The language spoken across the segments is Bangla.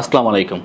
আসসালামু আলাইকুম।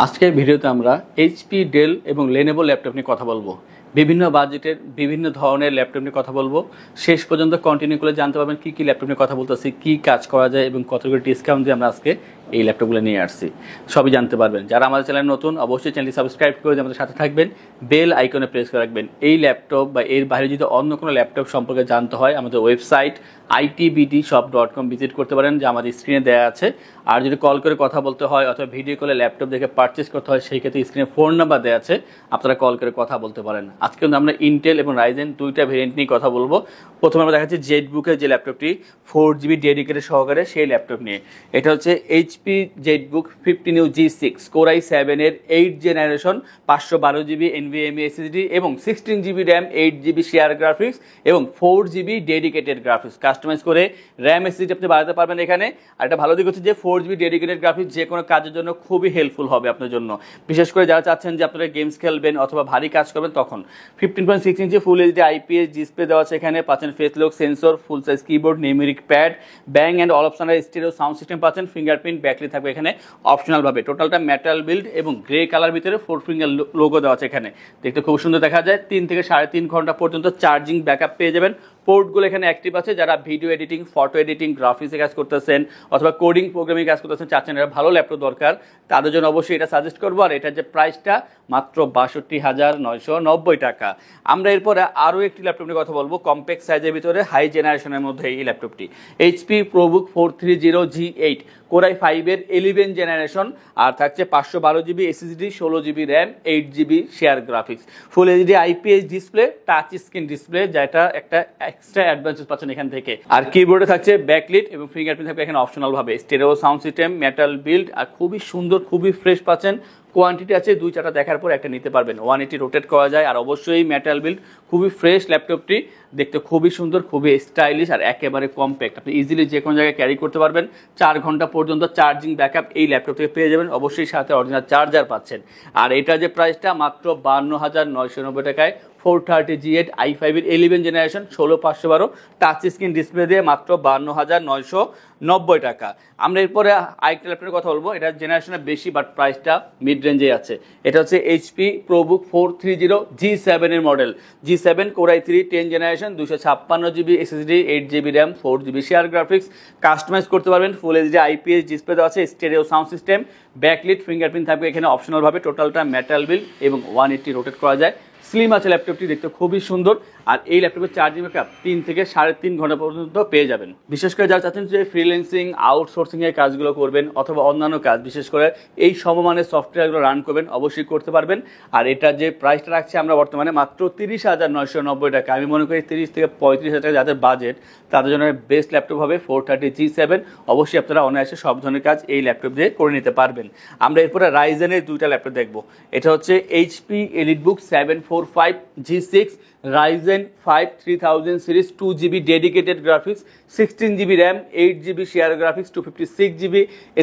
আজকের ভিডিওতে আমরা এইচপি, ডেল এবং লেনোভো ল্যাপটপ নিয়ে কথা বলবো। বিভিন্ন বাজেটের বিভিন্ন ধরনের ল্যাপটপ নিয়ে কথা বলবো। শেষ পর্যন্ত কন্টিনিউ করে জানতে পারবেন কী কী ল্যাপটপ নিয়ে কথা বলতেছি, কী কাজ করা যায় এবং কত করে ডিসকাউন্ট দিয়ে আমরা আজকে এই ল্যাপটপগুলো নিয়ে আসছি, সবই জানতে পারবেন। যারা আমাদের চ্যানেল নতুন, অবশ্যই চ্যানেলটি সাবস্ক্রাইব করে দিয়ে আমাদের সাথে থাকবেন, বেল আইকনে প্রেস করে রাখবেন। এই ল্যাপটপ বা এর বাইরে যদি অন্য কোনো ল্যাপটপ সম্পর্কে জানতে হয়, আমাদের ওয়েবসাইট itbdshop.com ভিজিট করতে পারেন, যা আমাদের স্ক্রিনে দেওয়া আছে। আর যদি কল করে কথা বলতে হয় অথবা ভিডিও কলে ল্যাপটপ দেখে পারচেস করতে হয়, সেই ক্ষেত্রে স্ক্রিনে ফোন নাম্বার দেওয়া আছে, আপনারা কল করে কথা বলতে পারেন। আজকে কিন্তু আমরা ইন্টেল এবং রাইজেন দুইটা ভেরিয়েন্ট নিয়ে কথা বলবো। প্রথমে আমরা দেখাচ্ছি জেটবুকের যে ল্যাপটপটি 4GB ডেডিকেটেড সহকারে, সেই ল্যাপটপ নিয়ে। এটা হচ্ছে HP Jetbook 15U G6 Core i7 এর 8th generation, 512GB NVMe SSD এবং 16GB RAM, 8GB share graphics এবং 4GB ডেডিকেটেড গ্রাফিক্স কাস্টমাইজ করে র্যাম এসএসডি আপনি বাড়াতে পারবেন এখানে। আর একটা ভালো দিক হচ্ছে যে 4GB ডেডিকেটেড গ্রাফিক্স যে কোনো কাজের জন্য খুবই হেল্পফুল হবে আপনার জন্য, বিশেষ করে যারা চাচ্ছেন যে আপনারা গেমস খেলবেন অথবা ভারী কাজ করবেন তখন। 15.6 ইঞ্চি ফুল এইচডি IPS ডিসপ্লে দেওয়া আছে এখানে, পাচ্ছেন face lock sensor, full size keyboard, numeric pad, bang and all optional stereo sound system পাচ্ছেন, ফিঙ্গারপ্রিন্ট ব্যাকলাইট থাকবে এখানে অপশনালভাবে। টোটালটা মেটাল বিল্ড এবং গ্রে কালার ভিতরে 4 ফিঙ্গার লোগো দেওয়া আছে এখানে, দেখতে খুব সুন্দর দেখা যায়। 3 থেকে 3.5 ঘন্টা পর্যন্ত চার্জিং ব্যাকআপ পেয়ে যাবেন। পোর্টগুলো এখানে অ্যাক্টিভ আছে। যারা ভিডিও এডিটিং, ফটো এডিটিং, গ্রাফিক্সে কাজ করতেছেন অথবা কোডিং প্রোগ্রামিং কাজ করতেছেন, চাচ্ছেন এটা ভালো ল্যাপটপ দরকার, তাদের জন্য অবশ্যই এটা সাজেস্ট করবো। আর এটার যে প্রাইসটা মাত্র 62,990 টাকা। আমরা এরপরে আরও একটি ল্যাপটপ নিয়ে কথা বলবো, কম্প্যাক্ট সাইজের ভিতরে হাই জেনারেশনের মধ্যে এই ল্যাপটপটি HP ProBook 430 G8 Core i5 এর 11th জেনারেশন, আর থাকছে 512GB SSD, 16GB RAM, 8GB share graphics, ফুল HD IPS display, touch screen display, যেটা একটা এক্সট্রা অ্যাডভান্টেজ পাচ্ছেন এখান থেকে। আর কিবোর্ডে থাকছে ব্যাকলিট এবং ফিঙ্গারপ্রিন্ট থাকবে এখানে অপশনাল ভাবে। Stereo sound system, metal build, আর খুবই সুন্দর, খুবই ফ্রেশ পাচ্ছেন। কোয়ান্টিটি আছে 2-4টা দেখার পর একটা নিতে পারবেন। 180 রোটেট করা যায়। আর অবশ্যই মেটাল বিল্ড, খুবই ফ্রেশ ল্যাপটপটি, দেখতে খুবই সুন্দর, খুবই স্টাইলিশ আর একেবারে কম্প্যাক্ট। আপনি ইজিলি যে কোনো জায়গায় ক্যারি করতে পারবেন। 4 ঘন্টা পর্যন্ত চার্জিং ব্যাকআপ এই ল্যাপটপ থেকে পেয়ে যাবেন। অবশ্যই সাথে অরিজিনাল চার্জার পাচ্ছেন। আর এটা যে প্রাইসটা মাত্র 52,990 টাকায়, 430 G8 i5 এর 11th generation, 16/512 touch screen display দিয়ে মাত্র 52,990 টাকা। আমরা এরপরে আরেকটা ল্যাপটপের কথা বলবো, এটা জেনারেশনে বেশি বাট প্রাইসটা মিড রেঞ্জে আছে। এটা হচ্ছে এইচপি প্রোবুক 430 G7 এর model. G7 Core i3 10th generation, 256GB SSD, 8GB RAM, 4GB share graphics customize করতে পারবেন। ফুল এইচডি IPS ডিসপ্লে দেওয়া আছে, stereo sound system, backlit, fingerprint থাকবে এখানে অপশনালভাবে। টোটালটা মেটাল বিল্ড এবং 180 রোটেট করা যায়। স্লিম আছে ল্যাপটপটি, দেখতে খুবই সুন্দর। আর এই ল্যাপটপের চার্জিং ব্যাকআপ 3 থেকে 3.5 ঘন্টা পর্যন্ত পেয়ে যাবেন। বিশেষ করে যারা চাচ্ছেন যে ফ্রিল্যান্সিং, আউটসোর্সিংয়ের কাজগুলো করবেন অথবা অন্যান্য কাজ, বিশেষ করে এই সমমানের সফটওয়্যারগুলো রান করবেন, অবশ্যই করতে পারবেন। আর এটা যে প্রাইসটা রাখছি আমরা বর্তমানে মাত্র 30,990 টাকা। আমি মনে করি 30 থেকে 35,000 টাকা যাদের বাজেট, তাদের জন্য বেস্ট ল্যাপটপ হবে 430 G7। অবশ্যই আপনারা অনায়াসে সব ধরনের কাজ এই ল্যাপটপ দিয়ে করে নিতে পারবেন। আমরা এরপরে রাইজেনের দুইটা ল্যাপটপ দেখবো। এটা হচ্ছে HP EliteBook 745 G6 Ryzen 5 3000 series, 2GB dedicated graphics, 16GB RAM, 8GB share graphics, 256GB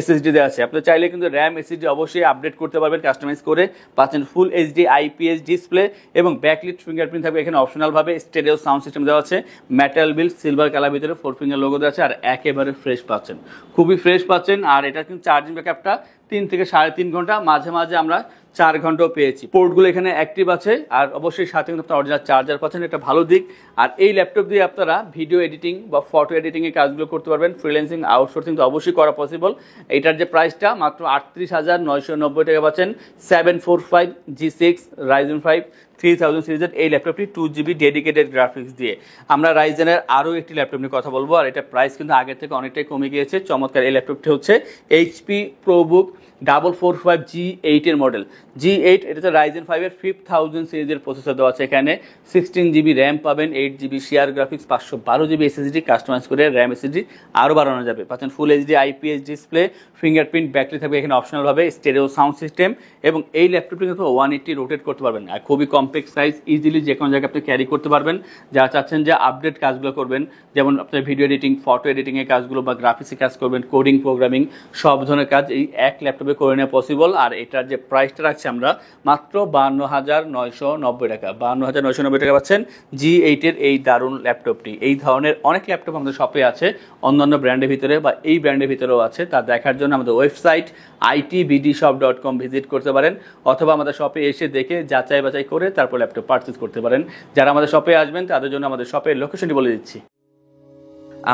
SSD দেওয়া আছে। আপনি চাইলে কিন্তু র্যাম SSD অবশ্যই আপডেট করতে পারবেন কাস্টমাইজ করে। পাচ্ছেন ফুল এইচডি IPS ডিসপ্লে এবং ব্যাকলিট, ফিঙ্গারপ্রিন্ট থাকবে এখানে অপশনালভাবে। স্টেরিও সাউন্ড সিস্টেম দেওয়া আছে, মেটাল বিল্ড, সিলভার কালার ভিতরে 4 ফিঙ্গার লোগো দেওয়া আছে। আর একেবারে ফ্রেশ পাচ্ছেন, খুবই ফ্রেশ পাচ্ছেন। আর এটা কিন্তু চার্জিং ব্যাকআপটা 3 থেকে 3.5 ঘন্টা, মাঝে মাঝে আমরা 4 ঘন্টাও পেয়েছি। পোর্টগুলো এখানে অ্যাক্টিভ আছে। আর অবশ্যই সাথে কিন্তু আপনার অরিজিনাল চার্জার পাচ্ছেন, এটা ভালো দিক। আর এই ল্যাপটপ দিয়ে আপনারা ভিডিও এডিটিং বা ফটো এডিটিংয়ের কাজগুলো করতে পারবেন। ফ্রিল্যান্সিং, আউটসোর্সিং তো অবশ্যই করা পসিবল। এটার যে প্রাইসটা মাত্র 38,990 টাকা পাচ্ছেন 745 G6 Ryzen 5 3000 সিরিজের এই ল্যাপটপটি, 2GB ডেডিকেটেড গ্রাফিক্স দিয়ে। আমরা রাইজেনের আরও একটি ল্যাপটপ নিয়ে কথা বলবো। আর এটা প্রাইস কিন্তু আগের থেকে অনেকটাই কমে গিয়েছে। চমৎকার এই ল্যাপটপটি হচ্ছে এইচপি প্রোবুক 445 G8 এর মডেল। G8 এটাতে Ryzen 5 এর 5000 সিরিজের প্রসেসর দেওয়া আছে এখানে, 16GB র্যাম পাবেন, 8GB share graphics, 512GB SSD customize করে র্যাম SSD আরও বাড়ানো যাবে। পাচ্ছেন full HD IPS display, fingerprint backlight থাকবে এখানে অপশনালভাবে, স্টেরিও সাউন্ড সিস্টেম এবং এই ল্যাপটপটি কিন্তু 180 রোটেট করতে পারবেন। আর খুবই কম কম্প্যাক্ট সাইজ, ইজিলি যে কোনো জায়গায় আপনি ক্যারি করতে পারবেন। যারা চাচ্ছেন যে আপডেট কাজগুলো করবেন, যেমন আপনার ভিডিও এডিটিং, ফটো এডিটিংয়ের কাজগুলো বা গ্রাফিক্সের কাজ করবেন, কোডিং, প্রোগ্রামিং, সব ধরনের কাজ এই এক ল্যাপটপে করে নেওয়া পসিবল। আর এটার যে প্রাইসটা রাখছি আমরা মাত্র 52,990 টাকা। 52,990 টাকা পাচ্ছেন G8-এর এই দারুণ ল্যাপটপটি। এই ধরনের অনেক ল্যাপটপ আমাদের শপে আছে অন্যান্য ব্র্যান্ডের ভিতরে বা এই ব্র্যান্ডের ভিতরেও আছে। তা দেখার জন্য আমাদের ওয়েবসাইট itbdshop.com ভিজিট করতে পারেন, অথবা আমাদের শপে এসে দেখে যাচাই বাছাই করে তারপর ল্যাপটপ পারচেজ করতে পারেন। যারা আমাদের শপে আসবেন তাদের জন্য আমাদের শপের লোকেশনটি বলে দিচ্ছি।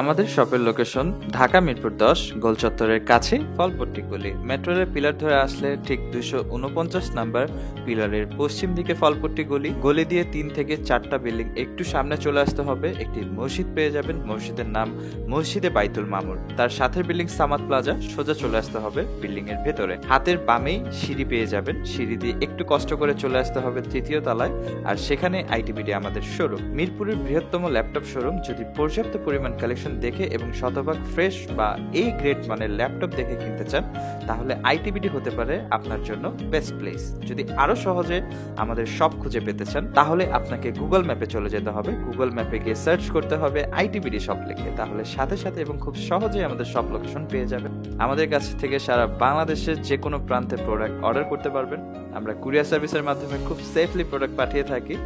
আমাদের শপের লোকেশন ঢাকা মিরপুর 10 গোল চত্বরের কাছে ফলপট্টি গলি। মেট্রো রেল পিলার ধরে আসলে ঠিক 249 নাম্বার পিলারের পশ্চিম দিকে ফলপট্টি গলি। গলি দিয়ে 3 থেকে 4টা বিল্ডিং একটু সামনে চলে আসতে হবে, একটি মসজিদ পেয়ে যাবেন। মসজিদের নাম মসজিদে বাইতুল মামুর। তার সাথে বিল্ডিং সামাদ প্লাজা, সোজা চলে আসতে হবে বিল্ডিং এর ভেতরে। হাতের বামেই সিঁড়ি পেয়ে যাবেন, সিঁড়ি দিয়ে একটু কষ্ট করে চলে আসতে হবে 3য় তলায়, আর সেখানে আইটিবিডি আমাদের শোরুম। মিরপুরের বৃহত্তম ল্যাপটপ শোরুম। যদি পর্যাপ্ত পরিমাণ কালেকশন দেখে এবং শতভাগ ফ্রেশ বা এই গ্রেড মানের ল্যাপটপ দেখে কিনতে চান, তাহলে আইটিবিডি হতে পারে আপনার জন্য বেস্ট প্লেস। যদি আরো সহজে আমাদের শপ খুঁজে পেতে চান, তাহলে আপনাকে গুগল ম্যাপে চলে যেতে হবে। গুগল ম্যাপে গিয়ে সার্চ করতে হবে আইটিবিডি শপ লিখে, তাহলে সাথে সাথে এবং খুব সহজেই আমাদের শপ লোকেশন পেয়ে যাবেন। আমাদের কাছ থেকে সারা বাংলাদেশের যে কোনো প্রান্তে প্রোডাক্ট অর্ডার করতে পারবেন। আমরা কুরিয়ার সার্ভিসের মাধ্যমে খুব সেফলি প্রোডাক্ট পাঠিয়ে থাকি।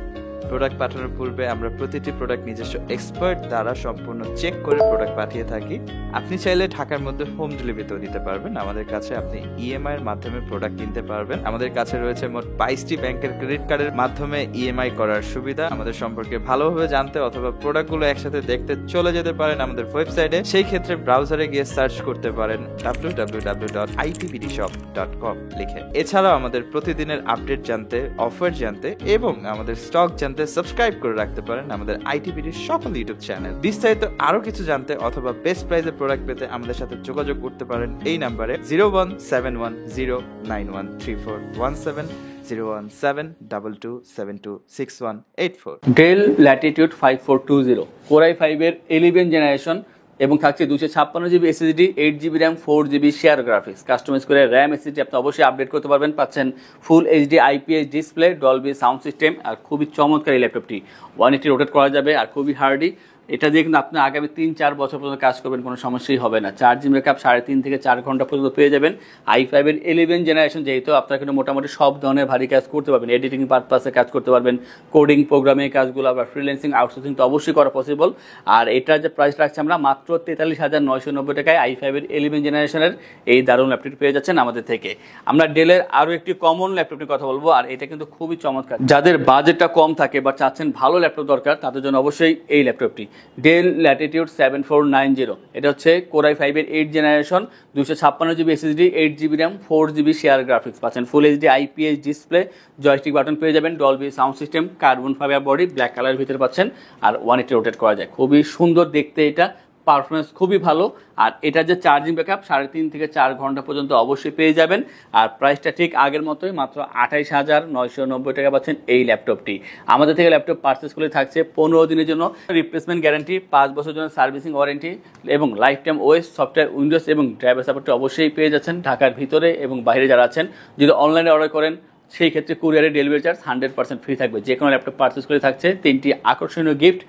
প্রোডাক্ট পাঠানোর পূর্বে আমরা প্রতিটি প্রোডাক্ট নিজস্ব এক্সপার্ট দ্বারা সম্পূর্ণ চেক করে প্রোডাক্ট পাঠিয়ে থাকি। আপনি চাইলে ঢাকার মধ্যে হোম ডেলিভারিতেও দিতে পারবেন। আমাদের কাছে আপনি ইএমআই এর মাধ্যমে প্রোডাক্ট কিনতে পারবেন। আমাদের কাছে রয়েছে মোট 22টি ব্যাংকের ক্রেডিট কার্ডের মাধ্যমে ইএমআই করার সুবিধা। আমাদের সম্পর্কে ভালোভাবে জানতে অথবা প্রোডাক্টগুলো একসাথে দেখতে চলে যেতে পারেন আমাদের ওয়েবসাইটে। সেই ক্ষেত্রে ব্রাউজারে গিয়ে সার্চ করতে পারেন www.itbdshop.com লিখে। এছাড়াও আমাদের প্রতিদিনের আপডেট জানতে, অফার জানতে এবং আমাদের স্টক জানতে সাবস্ক্রাইব করে রাখতে পারেন আমাদের আইটিবিডির সকল ইউটিউব চ্যানেল। বিস্তারিত আরো কিছু জানতে অথবা বেস্ট প্রাইসে প্রোডাক্ট পেতে আমাদের সাথে যোগাযোগ করতে পারেন এই নাম্বারে 01710913417 01722726184। ডেল ল্যাটিটিউড 5420 Core i5-এর 11 জেনারেশন এবং থাকছে 256GB SSD, 8GB RAM, 4GB share graphics. Customize করে র্যাম, এসএসডি আপনি অবশ্যই আপডেট করতে পারবেন। পাচ্ছেন full HD IPS display, Dolby sound system, আর খুবই চমৎকার এই ল্যাপটপটি। 180 রোটেট করা যাবে আর খুবই হার্ডি। এটা দিয়ে কিন্তু আপনি আগামী 3-4 বছর পর্যন্ত কাজ করবেন, কোনো সমস্যাই হবে না। চার্জিং ব্যাকআপ 3.5 থেকে 4 ঘন্টা পর্যন্ত পেয়ে যাবেন। i5-এর 11 জেনারেশন যেহেতু আপনার কিন্তু মোটামুটি সব ধরনের ভারী কাজ করতে পারবেন। এডিটিং পারপাসে কাজ করতে পারবেন, কোডিং, প্রোগ্রামিং কাজগুলো, আবার ফ্রিল্যান্সিং, আউটসোর্সিং তো অবশ্যই করা পসিবল। আর এটার যে প্রাইস রাখছি আমরা মাত্র 43,990 টাকায় i5-এর 11 জেনারেশনের এই দারুণ ল্যাপটপটি পেয়ে যাচ্ছেন আমাদের থেকে। আমরা ডেলের আরও একটি কমন ল্যাপটপ নিয়ে কথা বলবো, আর এটা কিন্তু খুবই চমৎকার। যাদের বাজেটটা কম থাকে বা চাচ্ছেন ভালো ল্যাপটপ দরকার, তাদের জন্য অবশ্যই এই ল্যাপটপটি ডেল ল্যাটিটিউড 7490। এটা হচ্ছে Core i5-এর 8 generation, 256GB SSD, 8GB RAM, 4GB share graphics. পাচ্ছেন full HD IPS display, joystick button পেয়ে যাবেন, Dolby sound system, carbon fibre body, black কালারের ভিতরে পাচ্ছেন, আর 180 রোটেট করা যায়। খুবই সুন্দর দেখতে, এটা পারফরমেন্স খুবই ভালো। আর এটা যে চার্জিং ব্যাকআপ 3.5 থেকে 4 ঘন্টা পর্যন্ত অবশ্যই পেয়ে যাবেন। আর প্রাইসটা ঠিক আগের মতোই, মাত্র 28,990 টাকা পাচ্ছেন এই ল্যাপটপটি। আমাদের থেকে ল্যাপটপ পারচেস করলে থাকছে 15 দিনের জন্য রিপ্লেসমেন্ট গ্যারান্টি, 5 বছরের জন্য সার্ভিসিং ওয়ারেন্টি এবং life time OS, software, Windows এবং ড্রাইভার সাপোর্টটি অবশ্যই পেয়ে যাচ্ছেন ঢাকার ভিতরে এবং বাইরে যারা আছেন। যদি অনলাইনে অর্ডার করেন সেই ক্ষেত্রে কুরিয়ারের ডেলিভারি চার্জ 100% ফ্রি থাকবে। যে কোনো ল্যাপটপ পারচেস করে থাকছে 3টি আকর্ষণীয় গিফট,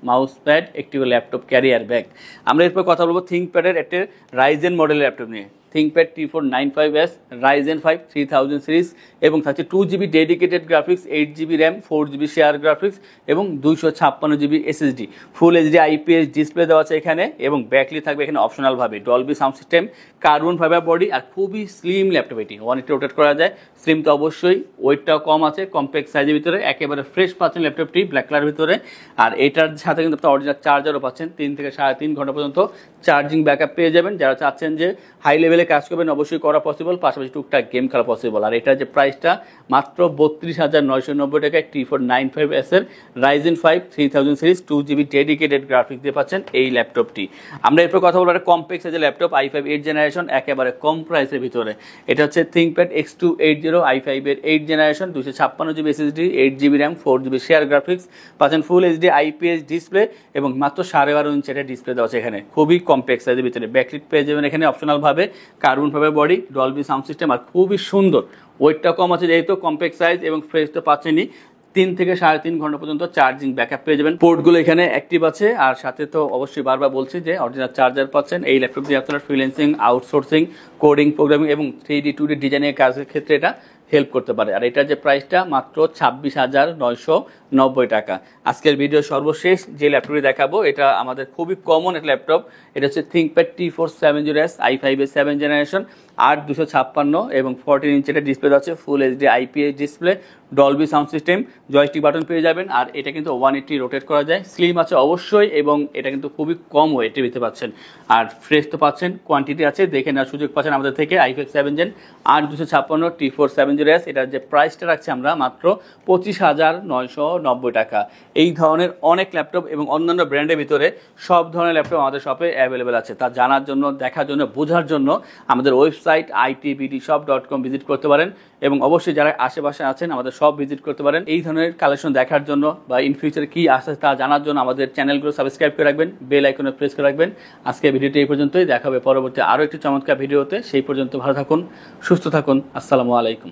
মাউস প্যাড, একটি ল্যাপটপ ক্যারিয়ার ব্যাগ। আমরা এরপর কথা বলবো থিঙ্কপ্যাডের একটা রাইজেন মডেলের ল্যাপটপ নিয়ে। ThinkPad T495S, Ryzen 5 3000 সিরিজ এবং থাকছে 2GB dedicated graphics, 8GB RAM, 4GB share graphics এবং 256GB SSD। Full HD IPS display দেওয়া আছে এখানে এবং ব্যাকলি থাকবে এখানে অপশনালভাবে, Dolby sound system, carbon fibre body আর খুবই স্লিম ল্যাপটপ। এটি 180 রোটেট করা যায়। স্লিম তো অবশ্যই, ওয়েটটাও কম আছে, কম্প্যাক্ট সাইজের ভিতরে, একেবারে ফ্রেশ পাচ্ছেন ল্যাপটপটি ব্ল্যাক কালারের ভিতরে। আর এটার সাথে কিন্তু আপনার অরিজিনাল চার্জারও পাচ্ছেন, 3 থেকে 3.5 ঘন্টা পর্যন্ত চার্জিং ব্যাকআপ পেয়ে যাবেন। যারা চাচ্ছেন যে হাই লেভেলে কাজ করবেন অবশ্যই করা পসিবল, পাশাপাশি টুকটাক গেম খেলা পসিবল। আর এটার যে প্রাইসটা মাত্র 32,990 টাকায় T495S এর Ryzen 5 3000 series 2GB dedicated graphics দিয়ে পাচ্ছেন এই ল্যাপটপটি। আমরা এরপর কথা বলবো একটা কম্প্যাক্ট সাইজের ল্যাপটপ, i5 8 জেনারেশন, একেবারে কম প্রাইসের ভিতরে। এটা হচ্ছে ThinkPad X280 i5 এর 8 generation, 256GB SSD, 8GB RAM, 4GB share graphics, পাচ্ছেন ফুল এইচডি IPS ডিসপ্লে এবং মাত্র 12.5 ইঞ্চি একটা ডিসপ্লে দেওয়া আছে এখানে। খুবই কম্প্যাক্ট সাইজের ভিতরে, ব্যাকলিট পেয়ে যাবেন এখানে অপশনালভাবে, carbon fibre body, Dolby sound system আর খুবই সুন্দর। ওয়েটটা কম আছে যেহেতু, কম্প্যাক্ট সাইজ এবং ফ্রেশ তো পাচ্ছেনই। 3 থেকে 3.5 ঘন্টা পর্যন্ত চার্জিং ব্যাকআপ পেয়ে যাবেন। পোর্টগুলো এখানে অ্যাক্টিভ আছে, আর সাথে তো অবশ্যই বারবার বলছি যে অরিজিনাল চার্জার পাচ্ছেন। এই ল্যাপটপ দিয়ে আপনারা ফ্রিল্যান্সিং, আউটসোর্সিং, কোডিং, প্রোগ্রামিং এবং 3D 2D ডিজাইনের কাজের ক্ষেত্রে এটা হেল্প করতে পারে। আর এটার যে প্রাইসটা মাত্র 26,990 টাকা। আজকের ভিডিও সর্বশেষ যে ল্যাপটপটি দেখাবো এটা আমাদের খুবই কমন একটা ল্যাপটপ। এটা হচ্ছে ThinkPad T470S i5 এর 7th জেনারেশন, 8/256 এবং 14 ইঞ্চি এটা ডিসপ্লে আছে, ফুল HD IPS display, Dolby sound system, joystick button পেয়ে যাবেন। আর এটা কিন্তু 180 রোটেট করা যায়, স্লিম আছে অবশ্যই, এবং এটা কিন্তু খুবই কম ওয়েটের ভিতরে পাচ্ছেন। আর ফ্রেশ তো পাচ্ছেন, কোয়ান্টিটি আছে, দেখে নেওয়ার সুযোগ পাচ্ছেন আমাদের থেকে। i5 7th জেন 8/256 T470S, এটার যে প্রাইসটা রাখছি আমরা মাত্র 25,990 টাকা। এই ধরনের অনেক ল্যাপটপ এবং অন্যান্য ব্র্যান্ডের ভিতরে সব ধরনের ল্যাপটপ আমাদের শপে অ্যাভেলেবেল আছে। তা জানার জন্য, দেখার জন্য, বোঝার জন্য আমাদের ওয়েবসাইট itbdshop.com ভিজিট করতে পারেন, এবং অবশ্যই যারা আশেপাশে আছেন আমাদের সব ভিজিট করতে পারেন। এই ধরনের কালেকশন দেখার জন্য বা ইন ফিউচারে কি আসছে তা জানার জন্য আমাদের চ্যানেলগুলো সাবস্ক্রাইব করে রাখবেন, বেল আইকনে প্রেস করে রাখবেন। আজকে ভিডিওটি এই পর্যন্তই, দেখা হবে পরবর্তী আরও একটি চমৎকার ভিডিওতে। সেই পর্যন্ত ভালো থাকুন, সুস্থ থাকুন, আসসালামু আলাইকুম।